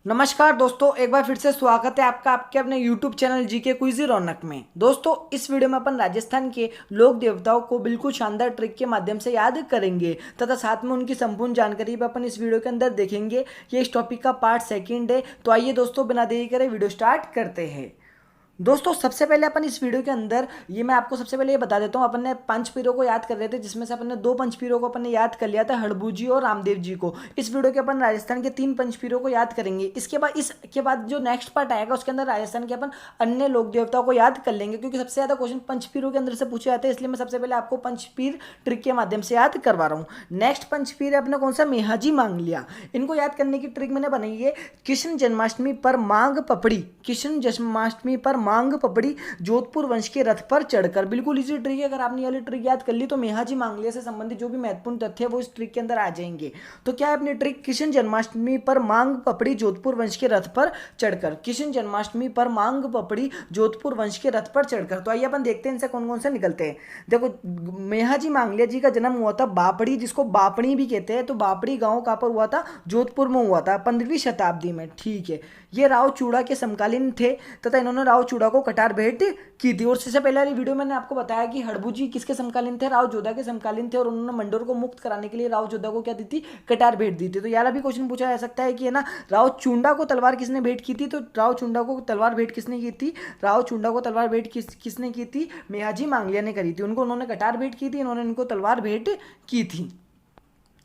नमस्कार दोस्तों, एक बार फिर से स्वागत है आपका आपके अपने YouTube चैनल जीके क्विज रौनक में। दोस्तों, इस वीडियो में अपन राजस्थान के लोक देवताओं को बिल्कुल शानदार ट्रिक के माध्यम से याद करेंगे तथा साथ में उनकी संपूर्ण जानकारी भी अपन इस वीडियो के अंदर देखेंगे। ये इस टॉपिक का पार्ट सेकंड है। तो आइए दोस्तों, बिना देरी करे वीडियो स्टार्ट करते हैं। दोस्तों, सबसे पहले अपन इस वीडियो के अंदर मैं आपको सबसे पहले ये बता देता हूँ, अपन ने पंच पीरों को याद कर रहे थे, जिसमें से अपन ने दो पंच पीरों को अपन ने याद कर लिया था, हड़बू जी और रामदेव जी को। इस वीडियो के अपन राजस्थान के तीन पंच पीरों को याद करेंगे। इसके बाद जो नेक्स्ट पार्ट आएगा उसके अंदर राजस्थान के अपन अन्य लोक देवताओं को याद कर लेंगे, क्योंकि सबसे ज्यादा क्वेश्चन पंच पीरों के अंदर से पूछे जाते हैं। इसलिए मैं सबसे पहले आपको पंच पीर ट्रिक के माध्यम से याद करवा रहा हूँ। नेक्स्ट पंच पीर है अपने कौन सा, मेहाजी मांग लिया। इनको याद करने की ट्रिक मैंने बनाई है। कृष्ण जन्माष्टमी पर मांग पपड़ी, कृष्ण जन्माष्टमी पर मांग पपड़ी जोधपुर वंश के रथ पर चढ़कर। बिल्कुल इजी ट्रिक है। अगर आपने ये वाली ट्रिक याद कर ली तो मेहाजी मांगलिया से संबंधित जो भी महत्वपूर्ण तथ्य है वो इस ट्रिक के अंदर आ जाएंगे। तो क्या है अपनी ट्रिक, कृष्ण जन्माष्टमी पर मांग पपड़ी जोधपुर वंश के रथ पर चढ़कर। कृष्ण जन्माष्टमी पर मांग पपड़ी जोधपुर वंश के रथ पर चढ़कर। तो आइए अपन देखते हैं इनसे कौन कौन से निकलते हैं। देखो, मेहाजी मांगलिया जी का जन्म हुआ था बापड़ी, जिसको बापड़ी भी कहते हैं। तो बापड़ी गांव कहां पर हुआ था, जोधपुर में हुआ था 15वीं शताब्दी में। ठीक है, ये राव चूड़ा के समकालीन थे तथा इन्होंने राव चूड़ा को कटार भेंट की थी। और इससे पहले वाली वीडियो मैंने आपको बताया कि हड़बू जी किसके समकालीन थे, राव जोधा के समकालीन थे। और उन्होंने मंडोर को मुक्त कराने के लिए राव जोधा को क्या दी थी, कटार भेंट दी थी। तो यार भी क्वेश्चन पूछा जा सकता है कि है ना, राव चुंडा को तलवार किसने भेंट की थी। तो राव चुंडा को तलवार भेंट किसने की थी, राव चुंडा को तलवार भेंट किसने की थी, मेहाजी मांगलिया ने करी थी। उनको उन्होंने कटार भेंट की थी, इन्होंने इनको तलवार भेंट की थी।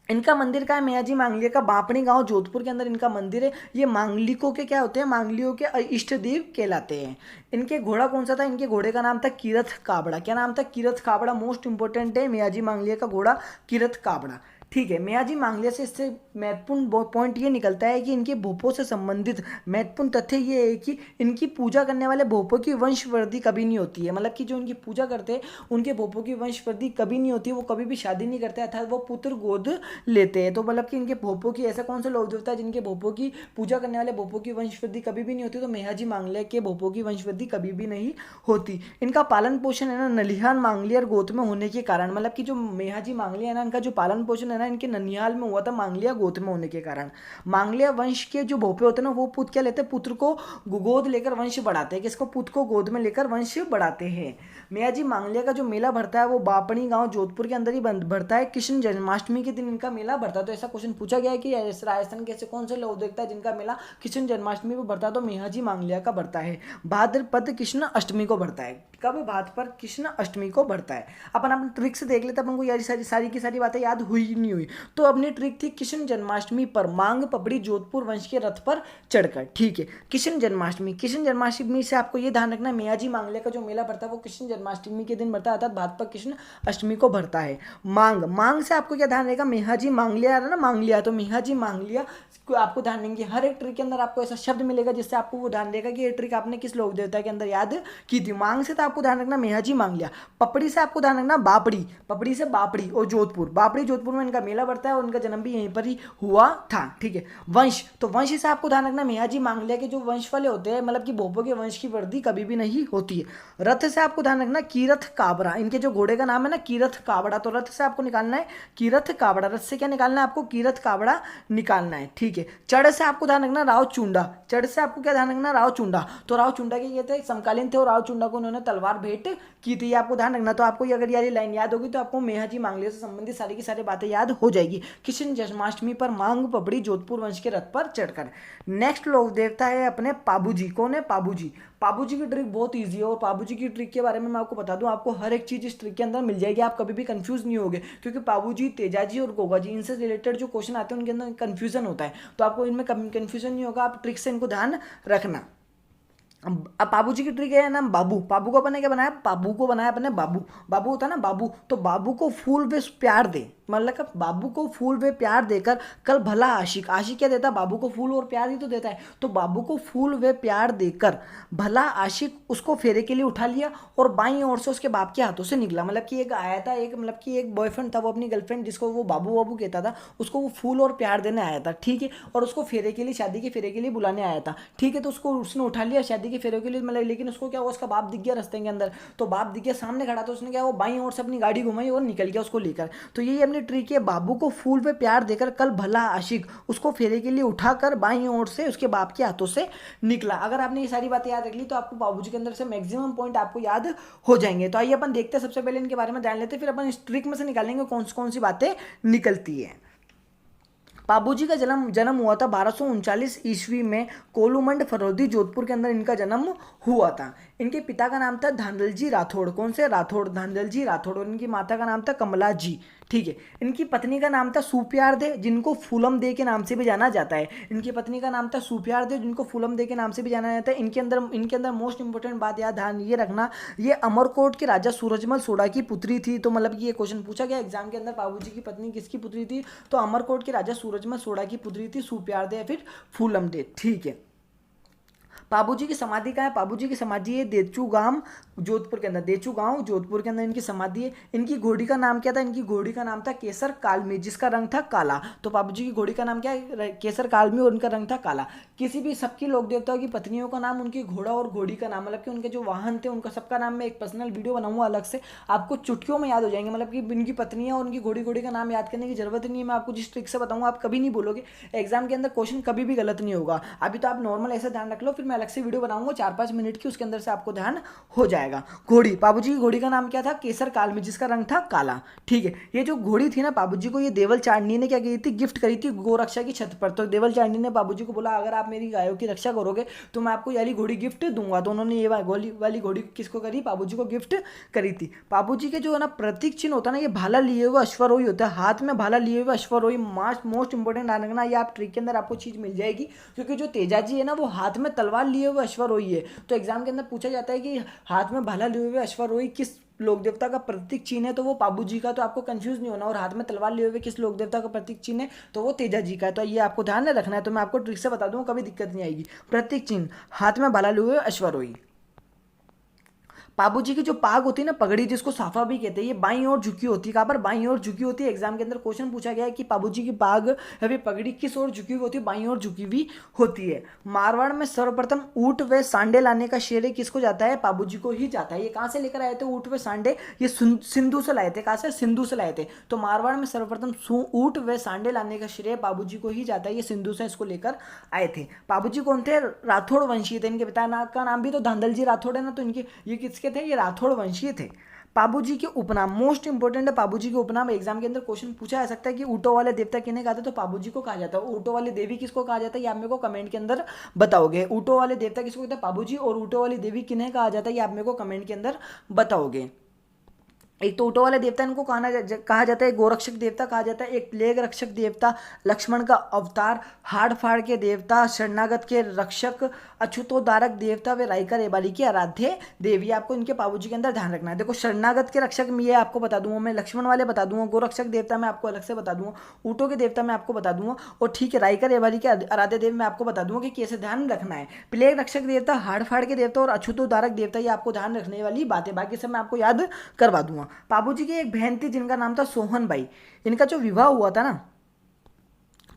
इनका मंदिर का है मेहाजी मांगलिया का, बापड़ी गांव जोधपुर के अंदर इनका मंदिर है। ये मांगलिकों के क्या होते हैं, मांगलियों के इष्ट देव कहलाते हैं। इनके घोड़ा कौन सा था, इनके घोड़े का नाम था कीरथ काबड़ा। क्या नाम था, कीरथ काबड़ा। मोस्ट इंपोर्टेंट है मेहाजी मांगलिया का घोड़ा कीरथ काबड़ा। ठीक है, मेहाजी मांगलिया से इससे महत्वपूर्ण पॉइंट ये निकलता है कि इनके भोपों से संबंधित महत्वपूर्ण तथ्य ये है कि इनकी पूजा करने वाले भोपों की वंशवृद्धि कभी नहीं होती है। मतलब कि जो इनकी पूजा करते हैं उनके भोपों की वंशवृद्धि कभी नहीं होती, वो कभी भी शादी नहीं करते, अर्थात वो पुत्र गोद लेते हैं। तो मतलब कि इनके भोपों की, ऐसा कौन सा लोक देवता है जिनके भोपों की पूजा करने वाले भोपों की वंशवृद्धि कभी भी नहीं होती, तो मेहाजी मांगलिया के भोपों की वंशवृद्धि कभी भी नहीं होती। इनका पालन पोषण है ना नलिहान मांगलिया गोत्र में होने के कारण। मतलब कि जो मेहाजी मांगलिया है ना, इनका जो पालन पोषण है ना, इनके ननिहाल में हुआ था मांगलिया गोत्र में होने के कारण। मांगलिया वंश के जो भोपे होते हैं ना, वो पुत्र क्या लेते हैं, पुत्र को गोद लेकर वंश बढ़ाते हैं। किसको, पुत्र को गोद में लेकर वंश बढ़ाते हैं। मेहाजी मांगलिया का जो मेला भरता है वो बापणी गांव जोधपुर के अंदर ही भरता है। कृष्ण जन्माष्टमी के दिन इनका मेला भरता है। तो ऐसा क्वेश्चन पूछा गया है कि राजस्थान के ऐसे कौन से लोक देवता है जिनका मेला कृष्ण जन्माष्टमी को भरता है, तो मेहाजी मांगलिया का भरता है। भाद्रपद कृष्ण अष्टमी को भरता है। कब, भाद्रपद कृष्ण अष्टमी को भरता है। अपन अपने ट्रिक से देख लेते, अपन को यार सारी की सारी बातें याद हुई ही नहीं हुई। तो अपनी ट्रिक थी कृष्ण जन्माष्टमी पर मांग पपड़ी जोधपुर वंश के रथ पर चढ़कर। ठीक है, कृष्ण जन्माष्टमी से आपको ये ध्यान रखना, मेहाजी मांगलिया का जो मेला भरता है वो कृष्ण जन्माष्टमी के दिन भरता है, अर्थात भाद्रपद कृष्ण अष्टमी को भरता है। मांग से आपको क्या ध्यान रहेगा, मेहाजी मांगलिया है ना, मांगलिया, तो मेहाजी मांगलिया आपको ध्यान देंगे। हर एक ट्रिक के अंदर आपको ऐसा शब्द मिलेगा जिससे आपको वो ध्यान देगा कि ये ट्रिक आपने किस लोक देवता के अंदर याद की थी। मांग से तो आपको ध्यान रखना मेहाजी मांगलिया। पपड़ी से आपको ध्यान रखना बापड़ी, पपड़ी से बापड़ी और जोधपुर, बापड़ी जोधपुर में इनका मेला बढ़ता है और उनका जन्म भी यहीं पर ही हुआ था। ठीक है, वंश, तो वंश से आपको ध्यान रखना मेहाजी मांगलिया के जो वंश वाले होते हैं, मतलब कि भोपों के वंश की वृद्धि कभी भी नहीं होती है। रथ से आपको ध्यान रखना कीरथ काबरा, इनके जो घोड़े का नाम है ना कीरथ काबड़ा। तो रथ से आपको निकालना है कीरथ काबड़ा, रथ से क्या निकालना है आपको, कीरथ काबड़ा निकालना है। ठीक है, चढ़ से आपको ध्यान रखना राव चुंडा, चढ़ से आपको क्या ध्यान रखना, राव चुंडा। तो राव चुंडा के ये थे समकालीन थे और राव चुंडा को उन्होंने तलवार भेंट की थी, आपको ध्यान रखना। तो आपको अगर यार ये लाइन याद होगी तो आपको मेहाजी मांगलिया से संबंधित सारी की सारी बातें याद हो जाएगी। कृष्ण जन्माष्टमी पर मांग पपड़ी जोधपुर वंश के रथ पर चढ़कर। नेक्स्ट लोक देवता है अपने पाबूजी। कौन है, पाबूजी। पाबूजी की ट्रिक बहुत ईजी है और पाबूजी की ट्रिक के बारे में मैं आपको बता दूं, आपको हर एक चीज इस ट्रिक के अंदर मिल जाएगी, आप कभी भी कंफ्यूज नहीं होगे, क्योंकि पाबूजी, तेजाजी और गोगाजी इनसे रिलेटेड जो क्वेश्चन आते हैं उनके अंदर कंफ्यूजन होता है। तो आपको इनमें कंफ्यूजन नहीं होगा, आप ट्रिक से इनको ध्यान रखना। अब बाबू जी की ट्रिक है ना, बाबू, बाबू को अपन ने क्या बनाया, बाबू को बनाया अपन ने बाबू। बाबू होता है ना बाबू, तो बाबू को फूल वे प्यार दे, मतलब कि बाबू को फूल वे प्यार देकर कल भला आशिक, आशिक क्या देता है, बाबू को फूल और प्यार ही तो देता है। तो बाबू को फूल वे प्यार देकर भला आशिक उसको फेरे के लिए उठा लिया और बाईं ओर से उसके बाप के हाथों से निकला। मतलब कि एक आया था, एक मतलब कि एक बॉयफ्रेंड था, वो अपनी गर्लफ्रेंड जिसको वो बाबू बाबू कहता था, उसको वो फूल और प्यार देने आया था। ठीक है, और उसको फेरे के लिए, शादी के फेरे के लिए बुलाने आया था। ठीक है, तो उसको उसने उठा लिया, शादी शादी के फेरों के लिए, मतलब लेकिन उसको क्या हुआ, उसका बाप दिख गया रास्ते के अंदर, तो बाप दिख गया सामने खड़ा, तो उसने क्या वो बाईं ओर से अपनी गाड़ी घुमाई और निकल गया उसको लेकर। तो यही अपनी ट्रिक है, बाबू को फूल पे प्यार देकर कल भला आशिक उसको फेरे के लिए उठाकर बाईं ओर से उसके बाप के हाथों से निकला। अगर आपने ये सारी बातें याद रख ली तो आपको बाबूजी के अंदर से मैक्सिमम पॉइंट आपको याद हो जाएंगे। तो आइए अपन देखते हैं, सबसे पहले इनके बारे में जान लेते हैं, फिर अपन इस ट्रिक में से निकालेंगे कौन सी बातें निकलती है। बाबूजी का जन्म जन्म हुआ था 1239 ईस्वी में कोलूमंड फरोदी जोधपुर के अंदर इनका जन्म हुआ था। इनके पिता का नाम था धांधलजी राठौड़, कौन से राठौड़, धांधलजी राठौड़, और इनकी माता का नाम था कमला जी, ठीक है। इनकी पत्नी का नाम था सुप्यार दे, जिनको फूलम दे के नाम से भी जाना जाता है। इनकी पत्नी का नाम था सुप्यार दे, जिनको फूलम दे के नाम से भी जाना जाता है। इनके अंदर मोस्ट इंपोर्टेंट बात याद ध्यान ये रखना, ये अमरकोट के राजा सूरजमल सोडा की पुत्री थी। तो मतलब कि ये क्वेश्चन पूछा गया एग्जाम के अंदर, बाबूजी की पत्नी किसकी पुत्री थी, तो अमरकोट के राजा सूरजमल सोडा की पुत्री थी सुप्यार दे या फिर फूलम दे, ठीक है। बाबूजी की समाधि कहाँ है, बाबूजी की समाधि है देचू गांव जोधपुर के अंदर, देचू गांव जोधपुर के अंदर इनकी समाधि है। इनकी घोड़ी का नाम क्या था, इनकी घोड़ी का नाम था केसर कालमी, जिसका रंग था काला। तो बाबूजी की घोड़ी का नाम क्या है, केसर कालमी, और उनका रंग था काला। किसी भी सबकी लोक देवताओं की पत्नियों का नाम, उनकी घोड़ा और घोड़ी का नाम, मतलब कि उनके जो वाहन थे उनका सबका नाम मैं एक पर्सनल वीडियो बनाऊंगा अलग से, आपको चुटकियों में याद हो जाएंगे। मतलब कि इनकी पत्नियां और उनकी घोड़ी का नाम याद करने की जरूरत नहीं है, मैं आपको जिस ट्रिक से बताऊंगा आप कभी नहीं बोलोगे, एग्जाम के अंदर क्वेश्चन कभी भी गलत नहीं होगा। अभी तो आप नॉर्मल ऐसा ध्यान रख लो, फिर मैं अलग से वीडियो बनाऊंगा 4-5 मिनट की, उसके अंदर से आपको ध्यान हो जाएगा। घोड़ी, बाबूजी की घोड़ी का नाम क्या था, केसर कालमी, जिसका रंग था काला, ठीक है। ये जो घोड़ी थी ना बाबूजी को, ये देवल चांदनी ने क्या की थी, गिफ्ट करी थी गोरक्षा की छत पर। तो देवल चांदनी ने बाबूजी को बोला अगर आप मेरी गायों की रक्षा करोगे तो मैं आपको ये वाली घोड़ी गिफ्ट दूंगा। तो उन्होंने ये वाली घोड़ी किसको करी, बाबूजी को गिफ्ट करी थी। बाबूजी के जो है ना प्रतीक चिन्ह होता है ना, ये भाला लिए हुए अश्वरोही होता है, हाथ में भाला लिए हुए अश्वरोही। मोस्ट इंपोर्टेंट ध्यान रखना, ये आप ट्रिक के अंदर आपको चीज मिल जाएगी, क्योंकि जो तेजाजी है ना वो हाथ में तलवार लिए हुए अश्वरोही है। तो एग्जाम के अंदर पूछा जाता है कि हाथ में भाला लिए हुए अश्वरोही किस लोक देवता का प्रतीक चिन्ह है, तो वो बाबूजी का। तो आपको कंफ्यूज नहीं होना, और हाथ में तलवार लिए हुए किस लोक देवता का प्रतीक चिन्ह है, तो वो तेजाजी का है। तो ये आपको ध्यान में रखना है, तो मैं आपको ट्रिक से बता दूंगा, कभी दिक्कत नहीं आएगी। प्रतीक चिन्ह हाथ में भाला लिए हुए अश्वरोही। बाबूजी की जो पाग होती है ना, पगड़ी जिसको साफा भी कहते हैं, ये बाईं ओर झुकी होती है। कहाँ पर, बाईं ओर झुकी होती है। एग्जाम के अंदर क्वेश्चन पूछा गया है कि बाबूजी की पाग या फिर पगड़ी किस ओर झुकी हुई होती है, बाईं ओर झुकी हुई होती है। मारवाड़ में सर्वप्रथम ऊंट व सांडे लाने का श्रेय किसको जाता है, बाबूजी को ही जाता है। ये कहाँ से लेकर आए थे ऊंट व सांडे, ये सिंधु से लाए थे। कहाँ से, सिंधु से लाए थे। तो मारवाड़ में सर्वप्रथम ऊंट व सांडे लाने का श्रेय बाबूजी को ही जाता है, ये सिंधु से इसको लेकर आए थे। बाबूजी कौन थे, राठौड़ वंशीय थे। इनके पिता का नाम भी तो धांधलजी राठौड़ है ना, तो इनके ये किसके थे, ये राठौड़ वंशीय थे। बाबूजी के उपनाम मोस्ट इंपोर्टेंट है, बाबूजी के उपनाम एग्जाम के अंदर क्वेश्चन पूछा जा सकता है कि ऊँटों वाले देवता किन्हें कहा था, तो बाबूजी को कहा जाता है। ऊँटों वाली देवी किसको कहा जाता है, ये आप मेरे को कमेंट के अंदर बताओगे। ऊँटों वाले देवता किसको कहते हैं, बाबूजी, और ऊँटों वाली देवी किन्हें कहा जाता है, ये आप मेरे को कमेंट के अंदर बताओगे। एक तो ऊँटों वाले देवता इनको कहा जाता है, गोरक्षक देवता कहा जाता है, एक प्लेग रक्षक देवता, लक्ष्मण का अवतार, हाड़ फाड़ के देवता, शरणागत के रक्षक, अछूतोद्धारक देवता व रायका रेबाली की आराध्य देवी। आपको इनके बाबूजी के अंदर ध्यान रखना है। देखो शरणागत के रक्षक में ये आपको बता दूंगा मैं, लक्ष्मण वाले बता दूंगा, गोरक्षक देवता मैं आपको अलग से बता दूंगा, ऊँटों के देवता मैं आपको बता दूंगा, और ठीक है रायका रेबाली के आराध्य देव मैं आपको बता दूंगा कि कैसे ध्यान रखना है। प्लेग रक्षक देवता, हाड़ फाड़ के देवता और अछूतोद्धारक देवता, ये आपको ध्यान रखने वाली बातें, बाकी सब मैं आपको याद करवा दूंगा। बाबूजी की एक बहन थी जिनका नाम था सोहन बाई। इनका जो विवाह हुआ था ना,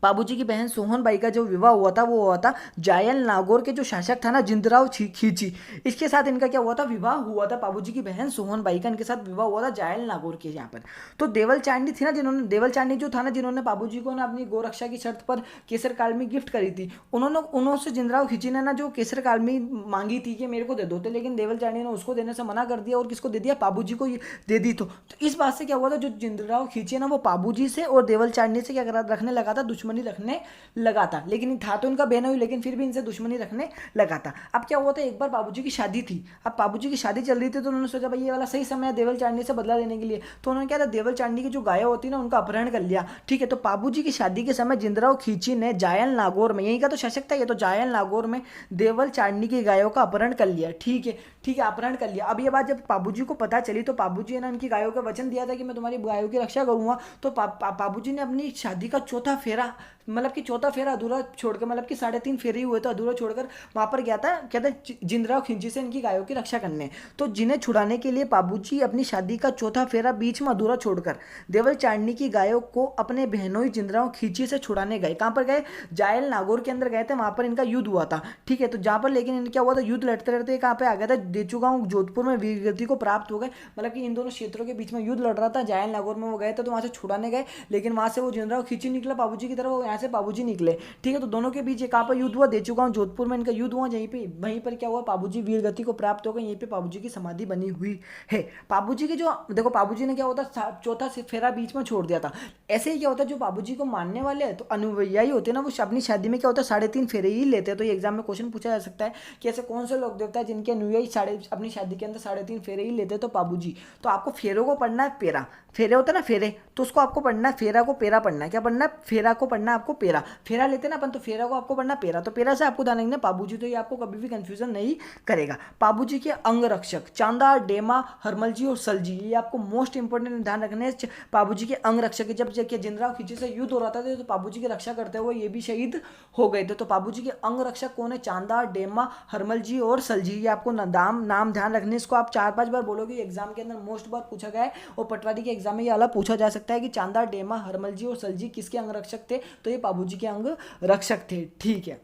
बाबूजी की बहन सोहन बाई का जो विवाह हुआ था वो हुआ था जायल नागौर के जो शासक था ना जिंदराव खींची, इसके साथ इनका क्या हुआ था, विवाह हुआ था। बाबूजी की बहन सोहन बाई का इनके साथ विवाह हुआ था जायल नागौर के यहाँ पर। तो देवल चांदी थी ना, देवल चांदी जो था ना, जिन्होंने बाबूजी को ना अपनी गोरक्षा की शर्त पर केसर कालमी गिफ्ट करी थी, उन्होंने जिंदराव खींची ने ना जो केसर कालमी मांगी थी कि मेरे को दे दो, तो लेकिन देवल चांदी ने उसको देने से मना कर दिया और किसको दे दिया, बाबूजी को दे दी। तो इस बात से क्या हुआ था, जो जिंदराव खींची ना वो बाबूजी से और देवल चांदी से क्या रखने लगा था, दुश्मनी रखने लगा था। लेकिन था तो इनका बहन हुई, लेकिन फिर भी इनसे दुश्मनी रखने लगा था। अब क्या हुआ था, एक बार बाबूजी की शादी थी, अब बाबूजी की शादी चल रही थी, तो उन्होंने सोचा भाई ये वाला सही समय है देवल चांदी से बदला लेने के लिए। तो उन्होंने क्या था, देवल चांदी की जो गायें होती ना उनका अपहरण कर लिया, ठीक है। तो बाबूजी की शादी के समय जिंदराव खींची ने जायल नागौर में, यहीं का तो शासक था ये, तो जायल नागौर में देवल चांदी की गायों का अपहरण कर लिया, ठीक है। ठीक है, अपहरण कर लिया। अब ये बात जब बाबूजी को पता चली तो बाबूजी ने उनकी गायों का वचन दिया था कि मैं तुम्हारी गायों की रक्षा करूंगा। तो बाबूजी ने अपनी शादी का चौथा फेरा, मतलब कि चौथा फेरा अधूरा छोड़कर, मतलब कि 3.5 फेरे ही हुए तो अधूरा छोड़कर वहां पर गया था, कहते जिंदराव खिंची से इनकी गायों की रक्षा करने। तो जिन्हें छुड़ाने के लिए बाबूजी अपनी शादी का चौथा फेरा बीच में अधूरा छोड़कर देवल चांदनी की गायों को अपने बहनों जिंदराव खिंची से छुड़ाने गए। कहाँ पर गए? जायल नागौर के अंदर गए थे, वहां पर इनका युद्ध हुआ था। ठीक है, तो जहां पर लेकिन इनका क्या हुआ था, युद्ध लड़ते लड़ते कहाँ पे आ गया था, देचुगांव जोधपुर में वीरगति को प्राप्त हो गए। मतलब कि इन दोनों क्षेत्रों के बीच में युद्ध लड़ रहा था, जायल नागौर में वो गए थे तो वहां से छुड़ाने गए, लेकिन वहां से वो जिंदराव खिंची निकला बाबूजी की तरफ, वो यहाँ से बाबूजी निकले। ठीक है, तो दोनों के बीच कहाँ पर युद्ध हुआ, देचुगांव जोधपुर में इनका युद्ध हुआ। वहीं पर क्या हुआ, बाबूजी वीरगति को प्राप्त हो गए। यहीं पे बाबूजी की समाधि बनी हुई है। बाबूजी की जो देखो, बाबूजी ने क्या होता चौथा फेरा बीच में छोड़ दिया था। ऐसे ही क्या होता है, जो बाबूजी को मानने वाले हैं तो अनुयायी होते हैं ना, वो अपनी शादी में क्या होता है 3.5 फेरे ही लेते हैं। तो ये एग्जाम में क्वेश्चन पूछा जा सकता है कि ऐसे कौन से लोग देवता है जिनके अनुयायी अपनी शादी के अंदर 3.5 फेरे ही लेते हैं, तो बाबूजी। तो आपको फेरों को पढ़ना है पेरा, फेरे होता है ना फेरे, तो उसको आपको पढ़ना है, फेरा को पेरा पढ़ना है। क्या पढ़ना है? फेरा को पढ़ना है आपको पेरा। फेरा लेते ना अपन, तो फेरा को आपको पढ़ना पेरा। तो पेरा से आपको ध्यान रखना बाबूजी, तो ये आपको कभी भी कंफ्यूजन नहीं करेगा। बाबूजी के अंग रक्षक चांदा, डेमा, हरमलजी और सलजी, ये आपको मोस्ट इंपोर्टेंट ध्यान रखने हैं। बाबूजी के अंग रक्षक, जब जिंदराव खिंची से युद्ध हो रहा था तो बाबूजी की रक्षा करते हुए ये भी शहीद हो गए थे। तो बाबूजी के अंग रक्षक कौन है? चांदा, डेमा, हरमलजी और सलजी। ये आपको नाम ध्यान रखने, इसको आप 4-5 बार बोलोगे, एग्जाम के अंदर मोस्ट बार पूछा गया है। और पटवारी के एग्जाम में ये अलग पूछा जा सकता है कि चांदा, डेमा, हरमलजी और सलजी किसके अंग रक्षक थे, तो ये बाबूजी के अंग रक्षक थे। ठीक है,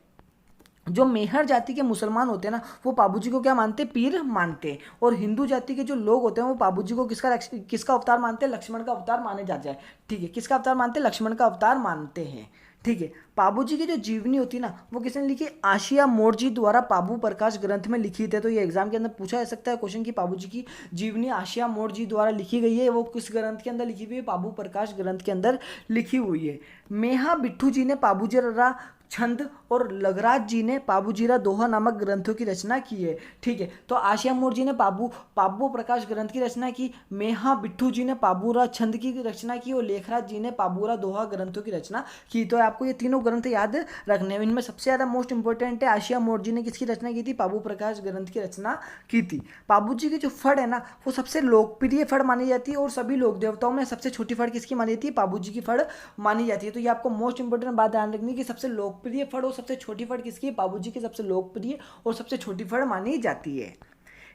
जो मेहर जाति के मुसलमान होते हैं ना, वो बाबूजी को क्या मानते? पीर मानते हैं। और हिंदू जाति के जो लोग होते हैं वो बाबूजी को किसका अवतार मानते हैं? लक्ष्मण का अवतार माने जाते हैं। ठीक है, किसका अवतार मानते हैं? लक्ष्मण का अवतार मानते हैं। ठीक है, बाबूजी की जो जीवनी होती है ना, वो किसने लिखी? आशिया मोर्जी द्वारा बाबू प्रकाश ग्रंथ में लिखी थी। तो ये एग्जाम के अंदर पूछा जा सकता है क्वेश्चन की बाबूजी की जीवनी आशिया मोर्जी द्वारा लिखी गई है, वो किस ग्रंथ के अंदर लिखी हुई है? बाबू प्रकाश ग्रंथ के अंदर लिखी हुई है। मेहा बिट्ठू जी ने बाबूजीरा छंद और लगराज जी ने बाबूजीरा दोहा नामक ग्रंथों की रचना की है। ठीक है, तो आशिया मोर जी ने बाबू प्रकाश ग्रंथ की रचना की, मेहा बिट्ठू जी ने बाबूरा छंद की रचना की और लेखराज जी ने बाबूरा दोहा ग्रंथों की रचना की। तो आपको ये तीनों ग्रंथ याद रखने हैं। इनमें सबसे ज़्यादा मोस्ट इंपॉर्टेंट है आशिया मोर जी ने किसकी रचना की थी? बाबू प्रकाश ग्रंथ की रचना की थी। बाबूजी की जो फड़ है ना, वो सबसे लोकप्रिय फड़ मानी जाती है और सभी लोक देवताओं में सबसे छोटी फड़ किसकी मानी जाती है? बाबूजी की फड़ मानी जाती है। तो ये आपको मोस्ट इंपॉर्टेंट बात ध्यान रखनी कि सबसे लोकप्रिय फड़ और सबसे छोटी फड़ किसकी? बाबूजी की सबसे लोकप्रिय और सबसे छोटी फड़ मानी जाती है।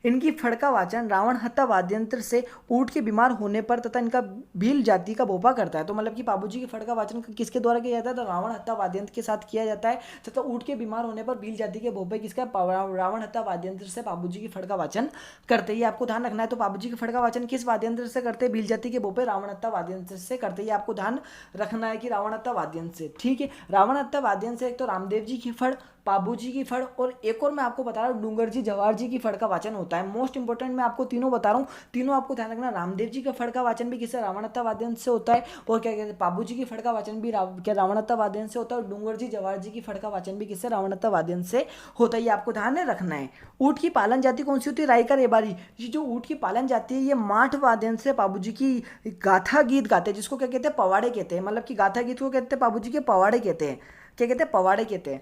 इनकी फड़ का वाचन रावण हत्या वाद्यंत्र से ऊँट के बीमार होने पर तथा इनका भील जाति का भोपा करता है। तो मतलब कि बाबूजी की फड़ का वाचन किसके द्वारा किया जाता है? तो रावण हत्या वाद्यंत्र के साथ किया जाता है तथा ऊँट के बीमार होने पर भील जाति के भोपे किसका? रावण हत्या वाद्यंत्र से बाबूजी की फड़ का वाचन करते ही आपको ध्यान रखना है। तो बाबूजी की फड़ का वाचन किस वाद्यंत्र से करते हैं? भील जाति के भोपे रावण हत्या वाद्यंत्र से करते ही आपको ध्यान रखना है कि रावण हत्या वाद्यंत्र से। ठीक है, रावण हत्या वाद्यंत्र से एक तो रामदेव जी की फड़, बाबूजी की फड़ और एक और मैं आपको बता रहा हूँ डूंगर जी जवाहर जी की फड़ का वाचन होता है। मोस्ट इंपोर्टेंट मैं आपको तीनों बता रहा हूँ, तीनों आपको ध्यान रखना। रामदेव जी का फड़ का वाचन भी किससे? रावण हत्या वाद्यंत्र से होता है। और क्या कहते हैं, बाबूजी की फड़ का वाचन भी क्या रावण हत्या वाद्यंत्र से होता है। और डूंगर जी जवाहर जी की फड़ का वाचन भी किससे? रावण हत्या वाद्यंत्र से होता है। ये आपको ध्यान रखना है। ऊँट की पालन जाति कौन सी होती है? रायका रेबारी। ये जो ऊँट की पालन जाति है ये माठ वाद्यंत्र से बाबूजी की गाथा गीत गाते हैं, जिसको क्या कहते हैं? पवाड़े कहते हैं। मतलब कि गाथा गीत को कहते हैं बाबूजी के पवाड़े कहते हैं। क्या कहते हैं? पवाड़े कहते हैं।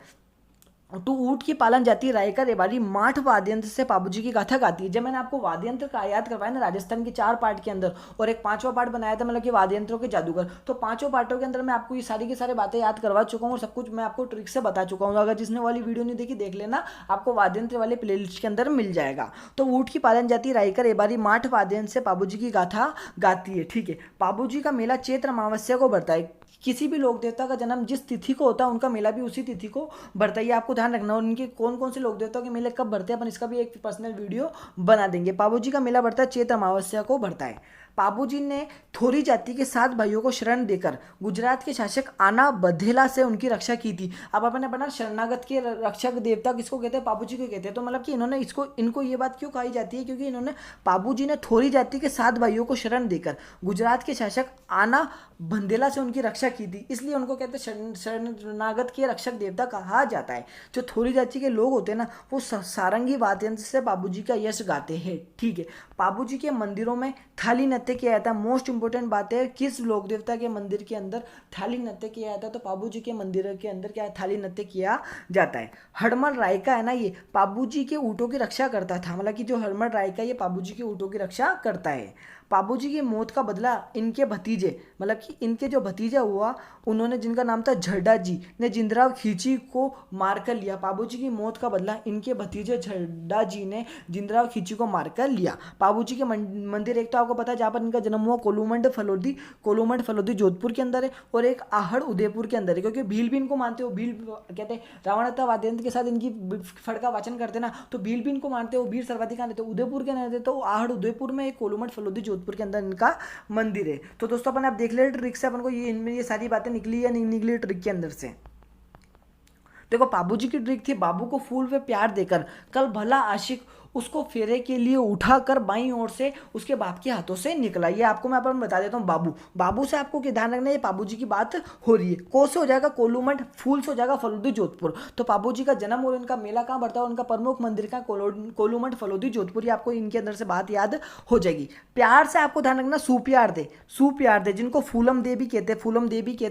तो ऊँट की पालन जाति रायका रेबारी माठ वाद्यंत्र से बाबूजी की गाथा गाती है। जब मैंने आपको वाद्यंत्र का याद करवाया ना राजस्थान के 4 पार्ट के अंदर और एक 5वां पार्ट बनाया था, मतलब कि वाद्यंत्रों के जादूगर, तो 5 पार्टों के अंदर मैं आपको ये सारी की सारी बातें याद करवा चुका हूँ और सब कुछ मैं आपको ट्रिक से बता चुका हूँ। अगर जिसने वाली वीडियो नहीं देखी देख लेना, आपको वाद्यंत्र वाले प्लेलिस्ट के अंदर मिल जाएगा। तो ऊँट की पालन जाति रायका रेबारी माठ वाद्यंत्र से बाबूजी की गाथा गाती है। ठीक है, बाबूजी का मेला चैत्र अमावस्या को बढ़ता है। किसी भी लोक देवता का जन्म जिस तिथि को होता है उनका मेला भी उसी तिथि को बढ़ता है। आपको ध्यान रखना। और उनके कौन कौन से लोक देवताओं के मेले कब बढ़ते हैं अपन इसका भी एक पर्सनल वीडियो बना देंगे। बाबूजी का मेला बढ़ता है चैत्र अमावस्या को बढ़ता है। बाबूजी ने थोरी जाति के 7 भाइयों को शरण देकर गुजरात के शासक आना बघेला से उनकी रक्षा की थी। अब अपने अपना शरणागत के रक्षक देवता किसको कहते हैं? बाबूजी को कहते हैं। तो मतलब कि इन्होंने इनको ये बात क्यों कही जाती है? क्योंकि इन्होंने बाबूजी ने थोरी जाति के 7 भाइयों को शरण देकर गुजरात के शासक आना बघेला से उनकी रक्षा की थी, इसलिए उनको कहते हैं शरणागत के रक्षक देवता कहा जाता है। जो थोरी जाति के लोग होते हैं ना, वो सारंगी वाद्यंत्र से बाबूजी का यश गाते हैं। ठीक है, बाबूजी के मंदिरों में थाली नृत्य किया जाता है। मोस्ट इंपोर्टेंट बात है, किस लोक देवता के मंदिर के अंदर थाली नृत्य किया जाता है, तो पाबू जी के मंदिर के अंदर क्या थाली नृत्य किया जाता है। हड़मल रायका है ना, ये पाबू जी के ऊँटों की रक्षा करता था, मतलब कि जो हड़मल रायका ये पाबू जी के ऊँटों की रक्षा करता है। पाबू जी की मौत का बदला इनके भतीजे, मतलब कि इनके जो भतीजा हुआ उन्होंने, जिनका नाम था झड्डा जी, ने जिंदराव खींची को मारकर लिया। पाबू जी की मौत का बदला इनके भतीजे झड्डा जी ने जिंदराव खींची को मारकर लिया। पाबू जी के मंदिर एक तो आपको पता है जहाँ पर इनका जन्म हुआ कोलूमंड फलोदी जोधपुर के अंदर है, और एक आहड़ उदयपुर के अंदर है, क्योंकि भील भी इनको मानते हो, भील कहते हैं रावणहत्या वाद्यंत्र के साथ इनकी फड़का वाचन करते ना, तो भील भी इनको मानते हो, वीर सर्वाधिकार रहते उदयपुर के रहते, तो आहड़ उदयपुर में एक कोलूमंड फलोदी जोधपुर के अंदर इनका मंदिर है। तो दोस्तों अपन आप देख ले ट्रिक से अपन को ये इनमें ये सारी बातें निकली या नहीं निकली ट्रिक के अंदर से। देखो पाबू जी की ट्रिक थी बाबू को फूल पे प्यार देकर कल भला आशिक उसको फेरे के लिए उठाकर बाईं ओर से उसके बाप के हाथों से निकला। ये आपको मैं अपन बता देता हूँ, बाबू से आपको ध्यान रखना है, ये पाबू जी की बात हो रही है। को से हो जाएगा कोलूमंड, फूल से हो जाएगा फलोदी जोधपुर। तो पाबू जी का जन्म और इनका मेला कहाँ बढ़ता है, उनका प्रमुख मंदिर का कोलूमंड फलोदी जोधपुर, आपको इनके अंदर से बात याद हो जाएगी। प्यार से आपको ध्यान रखना, सुप्यार दे जिनको फूलम देवी कहते,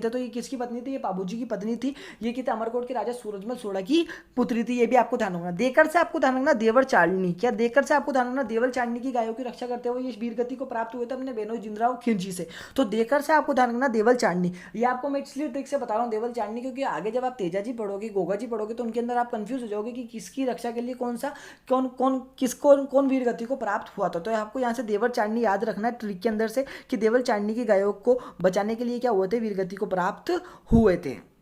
तो ये किसकी पत्नी थी, ये पाबू जी की पत्नी थी। ये कितने अमरकोट के राजा सूरजमल सोढ़ा की पुत्री थी, ये भी आपको ध्यान रखना। देकर से आपको ध्यान रखना देवर चालनी, क्या देकर से आपको ध्यान रखना देवल चांदनी की गायों की रक्षा करते हुए ये वीरगति को प्राप्त हुए थे अपने बेनोई जिंदराव खिलजी से। तो देकर से आपको ध्यान रखना देवल चांदनी। ये आपको मैं इसलिए ट्रिक से बता रहा हूँ देवल चांदनी, क्योंकि आगे जब आप तेजा जी पढ़ोगे, गोगा जी पढ़ोगे, तो उनके अंदर आप कंफ्यूज हो जाओगे कि किसकी रक्षा के लिए कौन वीरगति को प्राप्त हुआ था। तो आपको यहाँ से देवल चांदनी याद रखना है ट्रिक के अंदर से, कि देवल चांदनी की गायों को बचाने के लिए क्या हुए थे, वीरगति को प्राप्त हुए थे।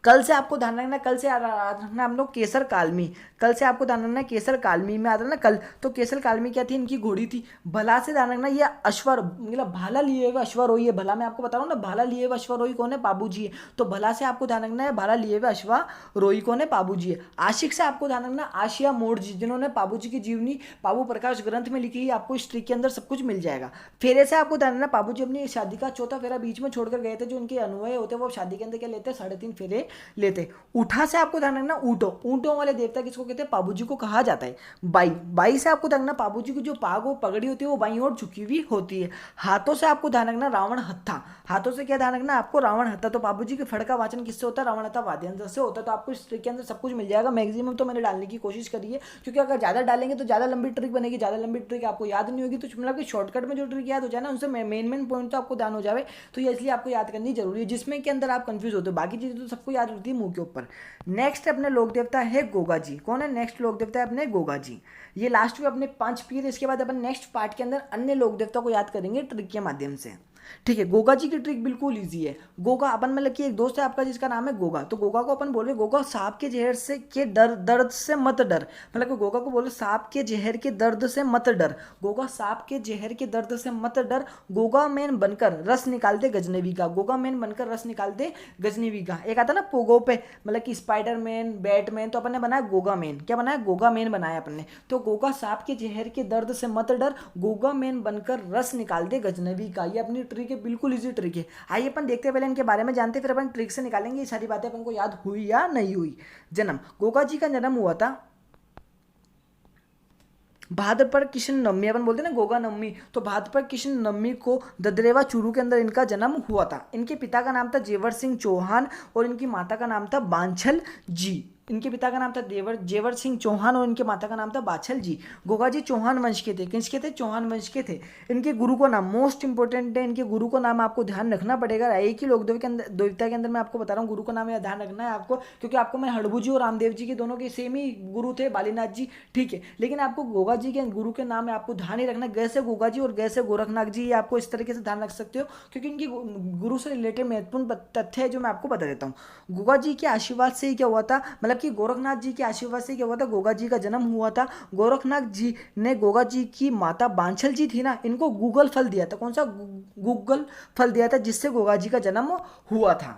कल से आपको ध्यान रखना, कल से याद रखना हम लोग केसर कालमी, कल से आपको ध्यान रखना केसर कालमी में याद रखना कल। तो केसर कालमी क्या थी, इनकी घोड़ी थी। भला से ध्यान रखना, ये अश्वर मतलब भाला लिए हुए अश्वरोही है। भला मैं आपको बता रहा हूँ ना, भाला लिए हुए अश्वरोही कौन है, बाबू जी है। तो भला से आपको ध्यान रखना है, भाला लिए हुए अश्वरोही कौन है, बाबू जी है। आशिक से आपको ध्यान रखना आशिया मोड़ जी, जिन्होंने बाबू जी की जीवनी बाबू प्रकाश ग्रंथ में लिखी है, आपको इस ट्रिक के अंदर सब कुछ मिल जाएगा। फेरे से आपको ध्यान रखना, बाबू जी अपनी शादी का चौथा फेरा बीच में छोड़कर गए थे, जो उनके अनुयायी होते वो शादी के अंदर क्या लेते, 3.5 फेरे लेते। उठा से आपको ध्यान रखना ऊंटों वाले देवता किसको कहते हैं, पाबू जी को कहा जाता है। बाई से आपको ध्यान रखना पाबू जी की जो पाग वो पगड़ी होती है वो बाई ओर झुकी हुई होती है। हाथों से आपको ध्यान रखना रावण हत्था, हाथों से क्या ध्यान रखना आपको, रावण हत्था। तो पाबू जी के फड़ का वाचन किससे होता है, रावण हत्था वाद्यंत्र से होता है। तो आपको इस ट्रिक के अंदर सब कुछ मिल जाएगा। मैक्सिमम तो मैंने डालने की कोशिश करी है, क्योंकि अगर ज़्यादा डालेंगे तो ज़्यादा लंबी ट्रिक बनेगी, ज़्यादा लंबी ट्रिक आपको याद नहीं होगी। तो मतलब कि शॉर्टकट में जो ट्रिक याद हो जाए ना, उनसे मेन पॉइंट तो आपको ध्यान हो जाए, तो ये इसलिए आपको याद करनी जरूरी है, जिसमें के अंदर आप कंफ्यूज होते हो। बाकी चीज़ें तो सबको याद होती है मुंह के ऊपर। नेक्स्ट अपने लोक देवता है गोगा जी। कौन है नेक्स्ट लोक देवता है अपने, गोगा जी। ये लास्ट में अपने 5 पीर। इसके बाद अपन नेक्स्ट पार्ट के अंदर अन्य लोक देवता को याद करेंगे ट्रिक के माध्यम से। ठीक है, गोगा जी की ट्रिक बिल्कुल इजी है। गोगा अपन मतलब कि एक दोस्त है आपका जिसका नाम है गोगा, तो गोगा को अपन बोल रहे गोगा सांप के जहर से के दर्द से मत डर, मतलब कि गोगा को बोले सांप के जहर के दर्द से मत डर। गोगा सांप के जहर के दर्द से मत डर, गोगा मैन बनकर रस निकालते गजनवी का, गोगा मैन बनकर रस निकालते गजनवी का। एक आता ना पोगो पे, मतलब कि स्पाइडरमैन, बैटमैन, तो अपन ने बनाया गोगा मैन। क्या बनाया, गोगा मैन बनाया अपन ने। तो गोगा सांप के जहर के दर्द से मत डर, गोगा मैन बनकर रस निकालते गजनवी का। ये अपनी ट्रिक है, बिल्कुल इजी ट्रिक है। आइए अपन देखते हैं, पहले इनके बारे में जानते हैं, फिर अपन ट्रिक से निकालेंगे ये सारी बातें अपन को याद हुई या नहीं हुई। जन्म, गोगा जी का जन्म हुआ था भाद्रपद कृष्ण नवमी, अपन बोलते हैं ना गोगा नवमी, तो भाद्रपद कृष्ण नवमी को ददरेवा चूरू के अंदर इनका जन्म हुआ था। इनके पिता का नाम था जेवर सिंह चौहान और इनकी माता का नाम था बांछल जी। इनके पिता का नाम था जेवर सिंह चौहान और इनके माता का नाम था बाछल जी। गोगा जी चौहान वंश के थे। किसके थे, चौहान वंश के थे। इनके गुरु का नाम मोस्ट इंपोर्टेंट है, इनके गुरु का नाम आपको ध्यान रखना पड़ेगा। एक ही लोक देवता के अंदर मैं आपको बता रहा हूँ गुरु का नाम या ध्यान रखना है आपको, क्योंकि आपको मैं हड़बू जी और रामदेव जी के दोनों के सेम ही गुरु थे, बालीनाथ जी, ठीक है। लेकिन आपको गोगा जी के गुरु के नाम है आपको ध्यान ही रखना, गैसे गोगा जी और गैसे गोरखनाथ जी, ये आपको इस तरीके से ध्यान रख सकते हो, क्योंकि इनकी गुरु से रिलेटेड महत्वपूर्ण तथ्य है जो मैं आपको बता देता हूँ। गोगा जी के आशीर्वाद से ही क्या हुआ था, मतलब कि गोरखनाथ जी के आशीर्वाद से क्या हुआ था, गोगा जी का जन्म हुआ था। गोरखनाथ जी ने गोगा जी की माता बांछल जी थी ना, इनको गूगल फल दिया था। कौन सा, गूगल फल दिया था, जिससे गोगा जी का जन्म हुआ था।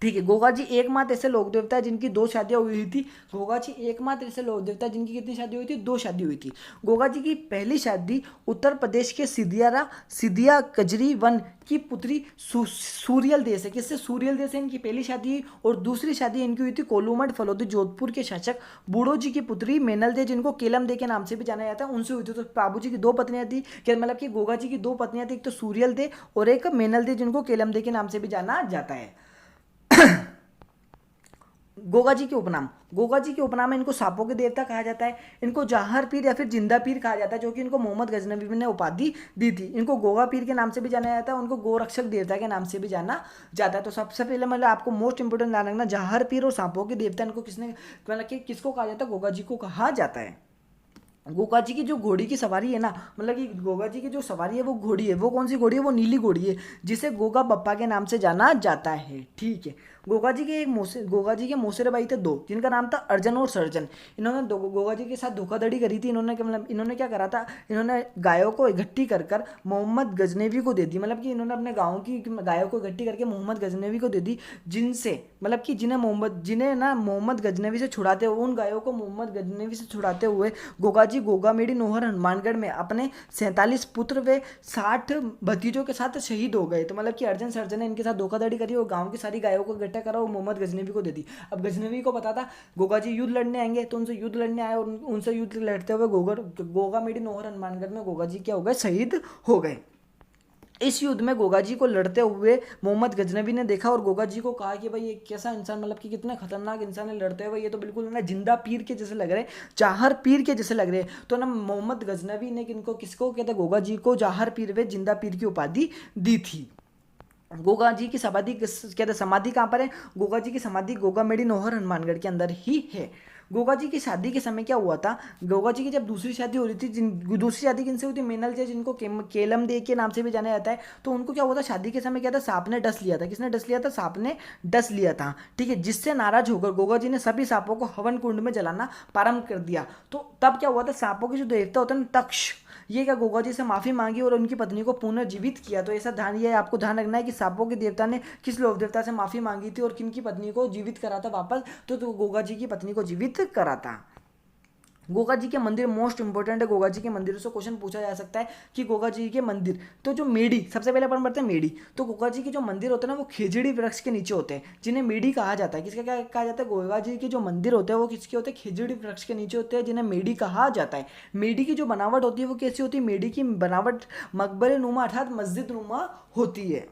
ठीक है। गोगा जी एकमात्र ऐसे लोक देवता है जिनकी 2 शादियां हुई थी। गोगा जी एकमात्र ऐसे लोक देवता है जिनकी कितनी शादी हुई थी? 2 शादी हुई थी। गोगा जी की पहली शादी उत्तर प्रदेश के सिदिया कजरी वन की पुत्री सूरियल देश है। किससे? सूरियल देश से इनकी पहली शादी हुई। और दूसरी शादी इनकी हुई थी कोलूमठ फलोदी जोधपुर के शासक बूढ़ो जी की पुत्री मेनल दे, जिनको केलम दे के नाम से भी जाना जाता है, उनसे हुई थी। तो बाबू जी की 2 पत्नियां थी, क्या मतलब कि गोगा जी की 2 पत्नियां थी, एक तो सूरियल दे और एक मेनल दे, जिनको केलम दे के नाम से भी जाना जाता है। गोगा जी के उपनाम। गोगा जी के उपनाम में इनको सांपों के देवता कहा जाता है, इनको जाहर पीर या फिर जिंदा पीर कहा जाता है, जो कि इनको मोहम्मद गजनवी ने उपाधि दी थी। इनको गोगा पीर के नाम से भी जाना जाता है, उनको गोरक्षक देवता के नाम से भी जाना जाता है। तो सबसे पहले मतलब आपको मोस्ट इंपोर्टेंट ध्यान रखना, जाहर पीर और सांपों के देवता इनको किसने मतलब कि किसको कहा जाता है? गोगा जी को कहा जाता है। गोगा जी की जो घोड़ी की सवारी है ना, मतलब कि गोगा जी की जो सवारी है वो घोड़ी है, वो कौन सी घोड़ी है? वो नीली घोड़ी है, जिसे गोगा बप्पा के नाम से जाना जाता है। ठीक है। गोगा जी के मौसेरे भाई थे 2, जिनका नाम था अर्जन और सर्जन। इन्होंने गोगा जी के साथ धोखाधड़ी करी थी। इन्होंने क्या करा था? इन्होंने गायों को इकट्ठी कर कर मोहम्मद गजनवी को दे दी। मतलब कि इन्होंने अपने गाँव की गायों को इकट्ठी करके मोहम्मद गजनवी को दे दी, जिनसे मतलब कि जिन्हें ना मोहम्मद गजनवी से छुड़ाते हुए, उन गायों को मोहम्मद गजनवी से छुड़ाते हुए गोगा जी गोगामेडी नोहर हनुमानगढ़ में अपने 47 पुत्र व 60 भतीजों के साथ शहीद हो गए। तो मतलब कि अर्जन सर्जन ने इनके साथ धोखाधड़ी करी और गांव की सारी गायों को इकट्ठा करा और मोहम्मद गजनवी को दे दी। अब गजनवी को पता था गोगा जी युद्ध लड़ने आएंगे, तो उनसे युद्ध लड़ने आए और उनसे युद्ध लड़ते हुए गोगामेडी नोहर हनुमानगढ़ में गोगा जी क्या हो गए? शहीद हो गए। इस युद्ध में गोगा जी को लड़ते हुए मोहम्मद गजनवी ने देखा और गोगा जी को कहा कि भाई ये कैसा इंसान, मतलब कि कितने खतरनाक इंसान है, लड़ते हुए ये तो बिल्कुल ना जिंदा पीर के जैसे लग रहे, जाहर पीर के जैसे लग रहे। तो ना मोहम्मद गजनवी ने किनको किसको कहते? गोगा जी को जाहर पीर व जिंदा पीर की उपाधि दी थी। गोगा जी की कहते समाधि कहाँ पर है? गोगा जी की समाधि गोगामेडी नोहर हनुमानगढ़ के अंदर ही है। गोगा जी की शादी के समय क्या हुआ था? गोगा जी की जब दूसरी शादी हो रही थी, दूसरी शादी किनसे हुई थी? मेनल जी, जिनको केलम दे के नाम से भी जाना जाता है। तो उनको क्या हुआ था? शादी के समय क्या था? सांप ने डस लिया था। किसने डस लिया था? सांप ने डस लिया था। ठीक है। जिससे नाराज होकर गोगा जी ने सभी सांपों को हवन कुंड में जलाना प्रारंभ कर दिया। तो तब क्या हुआ था? सांपों के जो देवता होते हैं ना, तक्ष, ये क्या गोगा जी से माफी मांगी और उनकी पत्नी को पुनर्जीवित किया। तो ऐसा ध्यान, ये आपको ध्यान रखना है कि सांपों के देवता ने किस लोक देवता से माफी मांगी थी और किन की पत्नी को जीवित करा था वापस? तो गोगा जी की पत्नी को जीवित करा था। गोगा जी के मंदिर मोस्ट इंपोर्टेंट है। गोगा जी के मंदिर से क्वेश्चन पूछा जा सकता है कि गोगा जी के मंदिर, तो जो मेडी, सबसे पहले अपन पढ़ते हैं मेडी। तो गोगा जी के जो मंदिर होते हैं ना, वो खेजड़ी वृक्ष के नीचे होते हैं, जिन्हें मेडी कहा जाता है। किसका क्या कहा जाता है? गोगा जी के जो मंदिर होते हैं वो किसके होते हैं? खेजड़ी वृक्ष के नीचे होते हैं, जिन्हें मेडी कहा जाता है। मेडी की जो बनावट होती है वो कैसी होती है? मेडी की बनावट मकबरे नुमा अर्थात मस्जिद नुमा होती है।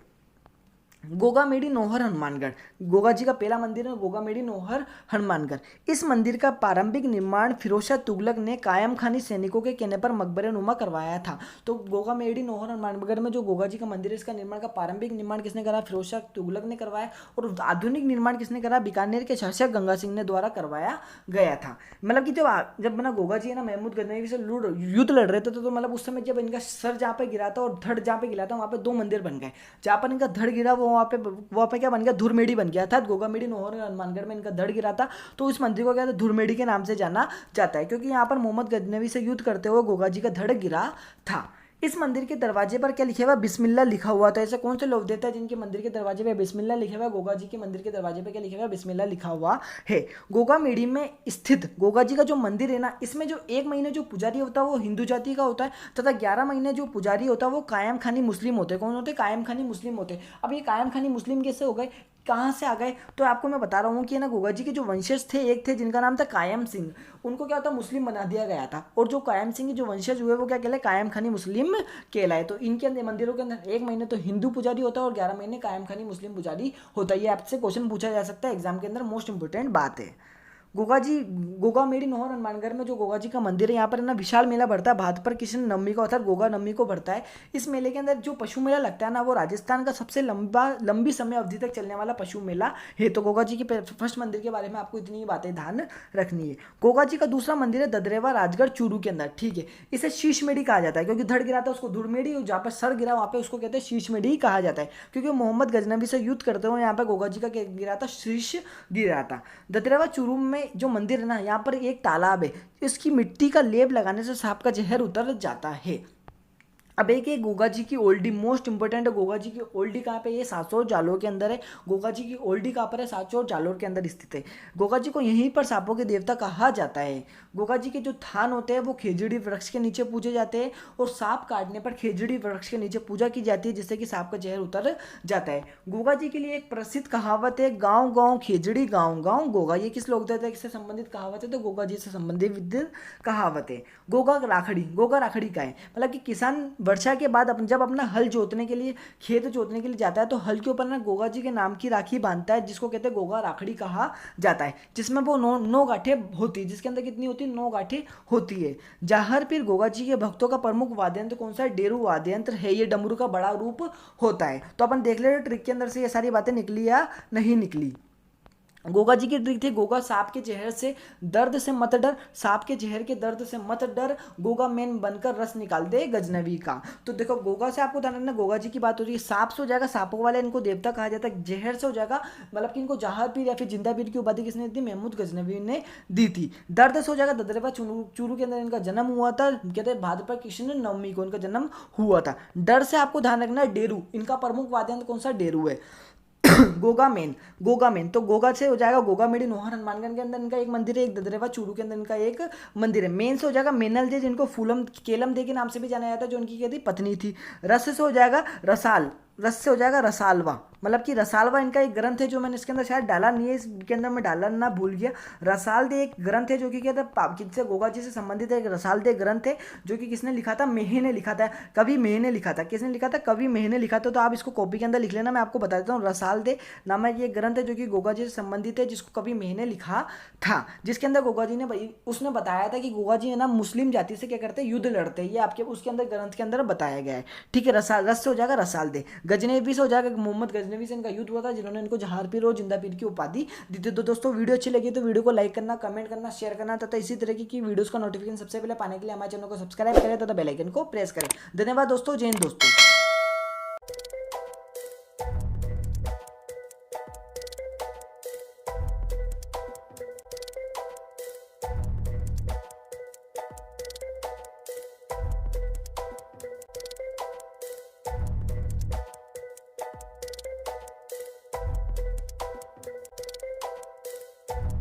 गोगामेडी नोहर हनुमानगढ़, गोगा जी का पहला मंदिर है गोगामेडी नोहर हनुमानगढ़। इस मंदिर का प्रारंभिक निर्माण फिरोज शाह तुगलक ने कायम खानी सैनिकों के कहने पर मकबरे नुमा करवाया था। तो गोगामेडी नोहर हनुमानगढ़ में जो गोगा जी का मंदिर है, इसका निर्माण का प्रारंभिक निर्माण किसने करा? फिरोज शाह तुगलक ने करवाया। और आधुनिक निर्माण किसने करा? बीकानेर के शासक गंगा सिंह ने द्वारा करवाया गया था। मतलब कि जब ना गोगा जी है ना महमूद गजनवी से युद्ध लड़ रहे थे, तो मतलब उस समय जब इनका सर जहाँ पे गिरा था और धड़ जहाँ पे गिरा था, वहाँ पे 2 मंदिर बन गए। जहाँ पर इनका धड़ गिरा वो वहाँ पे क्या बन गया? धुरमेड़ी बन गया था। गोगामेडी नोहर हनुमानगढ़ में इनका धड़ गिरा था, तो इस मंदिर को क्या था? धुरमेड़ी के नाम से जाना जाता है, क्योंकि यहाँ पर मोहम्मद गजनवी से युद्ध करते हुए गोगा जी का धड़ गिरा था। इस मंदिर के दरवाजे पर क्या लिखा हुआ? बिस्मिल्लाह लिखा हुआ था। ऐसे कौन से लोग देता है जिनके मंदिर के दरवाजे पे बिस्मिल्लाह लिखा हुआ है? गोगा जी के मंदिर के दरवाजे पे क्या लिखा हुआ है? बिस्मिल्लाह लिखा हुआ है। गोगामेडी में स्थित गोगा जी का जो मंदिर है ना, इसमें जो 1 महीने जो पुजारी होता है वो हिंदू जाति का होता है, तथा 11 महीने जो पुजारी होता है वो कायम खानी मुस्लिम होते हैं। कौन होते हैं? कायम खानी मुस्लिम होते हैं। अब ये कायम खानी मुस्लिम कैसे हो गए, कहाँ से आ गए? तो आपको मैं बता रहा हूँ कि ना गोगा जी के जो वंशज थे, एक थे जिनका नाम था कायम सिंह, उनको क्या होता? मुस्लिम बना दिया गया था। और जो कायम सिंह के जो वंशज हुए वो क्या कहलाए? कायम खानी मुस्लिम कहलाए। तो इनके अंदर मंदिरों के अंदर 1 महीने तो हिंदू पुजारी होता है और 11 महीने कायम खानी मुस्लिम पुजारी होता है। ये आपसे क्वेश्चन पूछा जा सकता है एग्जाम के अंदर, मोस्ट इंपोर्टेंट बात है। गोगामेडी नोहर हनुमानगढ़ में जो गोगा जी का मंदिर है, यहाँ पर ना विशाल मेला भरता है भाद्रपद कृष्ण नवमी को, अर्थात गोगा नवमी को भरता है। इस मेले के अंदर जो पशु मेला लगता है ना, वो राजस्थान का सबसे लंबी समय अवधि तक चलने वाला पशु मेला है। तो गोगा जी के फर्स्ट मंदिर के बारे में आपको इतनी ही बातें ध्यान रखनी है। गोगा जी का दूसरा मंदिर है ददरेवा राजगढ़ चूरू के अंदर। ठीक है। इसे शीशमेढ़ी कहा जाता है, क्योंकि धड़ गिरा था उसको धुड़मेढ़ी, और जहाँ पर सर गिरा वहाँ पे उसको कहते हैं शीशमेढ़ी कहा जाता है, क्योंकि मोहम्मद गजनवी से युद्ध करते हुए यहाँ पर गोगा जी का गिरा था? शीश गिरा था। ददरेवा चूरू में जो मंदिर है ना, यहाँ पर एक तालाब है, इसकी मिट्टी का लेप लगाने से सांप का जहर उतर जाता है। अब एक है गोगा जी की ओल्डी, मोस्ट इंपॉर्टेंट है। गोगा जी की ओल्डी कहाँ पे? ये सासोर जालोर के अंदर है। गोगा जी की ओल्डी कहाँ पर है? सासोर जालोर के अंदर स्थित है। गोगा जी को यहीं पर सांपों के देवता कहा जाता है। गोगा जी के जो थान होते हैं वो खेजड़ी वृक्ष के नीचे पूजे जाते हैं, और सांप काटने पर खेजड़ी वृक्ष के नीचे पूजा की जाती है, जिससे कि सांप का जहर उतर जाता है। गोगा जी के लिए एक प्रसिद्ध कहावत है, गाँव गाँव खेजड़ी गाँव गाँव गोगा। ये किस लोक देवता से संबंधित कहावत है? तो गोगा जी से संबंधित कहावत है। गोगा राखड़ी, गोगा राखड़ी का है, मतलब कि किसान वर्षा के बाद जब अपना हल जोतने के लिए, खेत जोतने के लिए जाता है, तो हल के ऊपर ना गोगा जी के नाम की राखी बांधता है, जिसको कहते हैं गोगा राखड़ी कहा जाता है, जिसमें वो नौ गांठें होती है, जिसके अंदर कितनी होती है? 9 गांठें होती है। जाहर पीर गोगा जी के भक्तों का प्रमुख वाद्य यंत्र कौन सा है? डेरू वाद्य यंत्र है। ये डमरू का बड़ा रूप होता है। तो अपन देख ले ट्रिक के अंदर से ये सारी बातें निकली या नहीं निकली। गोगा जी की ट्रिक थी, गोगा सांप के जहर से दर्द से मत डर, सांप के जहर के दर्द से मत डर, गोगा मेन बनकर रस निकाल दे गजनवी का। तो देखो गोगा से आपको ध्यान रखना, गोगा जी की बात हो रही है। सांप से हो जाएगा, सांपों वाले इनको देवता कहा जाता है। जहर से हो जाएगा, मतलब कि इनको जहार पीर या फिर जिंदा पीर की उपाधि किसने दी थी? महमूद गजनवी ने दी थी। दर्द से हो जाएगा, ददरेवा चूरू के अंदर इनका जन्म हुआ था, कहते हैं भाद्रपद कृष्ण नवमी को इनका जन्म हुआ था। डर से आपको ध्यान रखना, डेरू, इनका प्रमुख वाद्य यंत्र कौन सा? डेरू है। गोगा मेन, गोगा मेन, तो गोगा से हो जाएगा गोगा मेडी नोहर हनुमानगढ़ के अंदर इनका एक मंदिर है, एक ददरेवा चूरू के अंदर इनका एक मंदिर है। मेन से हो जाएगा मेनल जे, जिनको फूलम केलम दे के नाम से भी जाना जाता है, जो उनकी क्या थी? पत्नी थी। रस से हो जाएगा रसाल, रस से हो जाएगा रसालवा, मतलब कि रसालवा इनका एक ग्रंथ है, जो मैंने इसके अंदर शायद डाला नहीं है, इसके अंदर मैं डालना ना भूल गया। रसाल दे एक ग्रंथ है, जो कि कहते हैं किससे? गोगा जी से संबंधित है। एक रसाल दे ग्रंथ है, जो कि किसने लिखा था? मेह ने लिखा था, कवि मेह ने लिखा था। किसने लिखा था? कवि मेह ने लिखा था। तो आप इसको कॉपी के अंदर लिख लेना, मैं आपको बता देता हूँ। रसाल दे नामक ये ग्रंथ है, जो कि गोगा जी से संबंधित है, जिसको कवि मेह ने लिखा था, जिसके अंदर गोगा जी ने उसने बताया था कि गोगा जी है ना मुस्लिम जाति से क्या करते हैं? युद्ध लड़ते हैं। ये आपके उसके अंदर ग्रंथ के अंदर बताया गया है। ठीक है, रसाल, रस से हो जाएगा रसाल दे। गजनेवी से हो जाएगा मोहम्मद गजनवी से इनका युद्ध हुआ था, जिन्होंने इनको जहार पीर और जिंदा पीर की उपाधि दी थी। तो दोस्तों वीडियो अच्छी लगी तो वीडियो को लाइक करना, कमेंट करना, शेयर करना, तथा इसी तरह की वीडियोस का नोटिफिकेशन सबसे पहले पाने के लिए हमारे चैनल को सब्सक्राइब करें तथा बेल आइकन को प्रेस करें। धन्यवाद दोस्तों, जय हिंद दोस्तों।